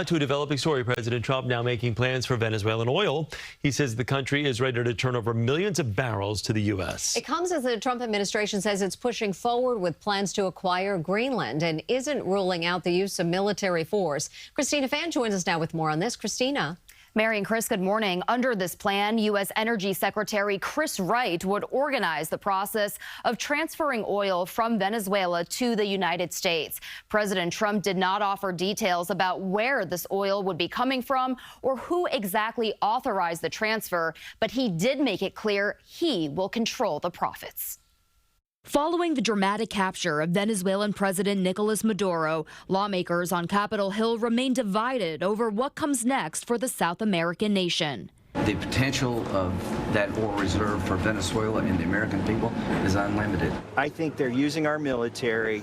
To a developing story, President Trump now making plans for Venezuelan oil. He says the country is ready to turn over millions of barrels to the U.S. It comes as the Trump administration says it's pushing forward with plans to acquire Greenland and isn't ruling out the use of military force. Christina Fan joins us now with more on this. Christina. Mary and Chris, good morning. Under this plan, U.S. Energy Secretary Chris Wright would organize the process of transferring oil from Venezuela to the United States. President Trump did not offer details about where this oil would be coming from or who exactly authorized the transfer, but he did make it clear he will control the profits. Following the dramatic capture of Venezuelan President Nicolas Maduro, lawmakers on Capitol Hill remain divided over what comes next for the South American nation. The potential of that oil reserve for Venezuela and the American people is unlimited. I think they're using our military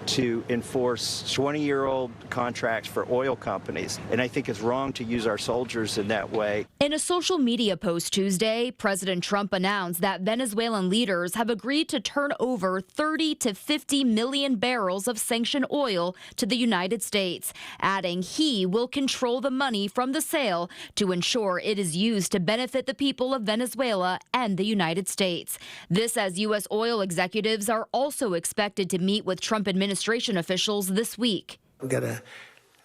to enforce 20-year-old contracts for oil companies, and I think it's wrong to use our soldiers in that way. In a social media post Tuesday, President Trump announced that Venezuelan leaders have agreed to turn over 30 to 50 million barrels of sanctioned oil to the United States, adding he will control the money from the sale to ensure it is used to benefit the people of Venezuela and the United States. This as U.S. oil executives are also expected to meet with Trump administration officials this week. We've got a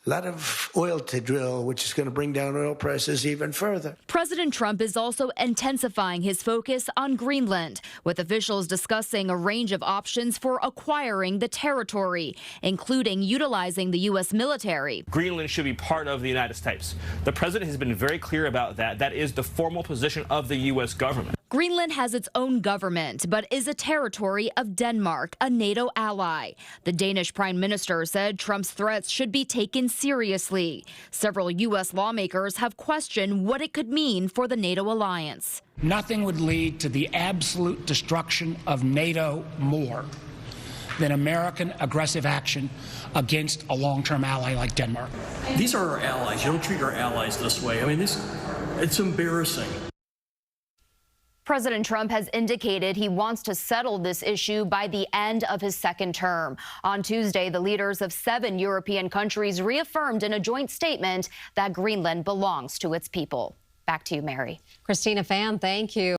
lot of oil to drill, which is going to bring down oil prices even further. President Trump is also intensifying his focus on Greenland, with officials discussing a range of options for acquiring the territory, including utilizing the U.S. military. Greenland should be part of the United States. The president has been very clear about that. That is the formal position of the U.S. government. Greenland has its own government, but is a territory of Denmark, a NATO ally. The Danish prime minister said Trump's threats should be taken seriously. Several U.S. lawmakers have questioned what it could mean for the NATO alliance. Nothing would lead to the absolute destruction of NATO more than American aggressive action against a long-term ally like Denmark. These are our allies. You don't treat our allies this way. I mean, it's embarrassing. President Trump has indicated he wants to settle this issue by the end of his second term. On Tuesday, the leaders of 7 European countries reaffirmed in a joint statement that Greenland belongs to its people. Back to you, Mary. Christina Fan, thank you.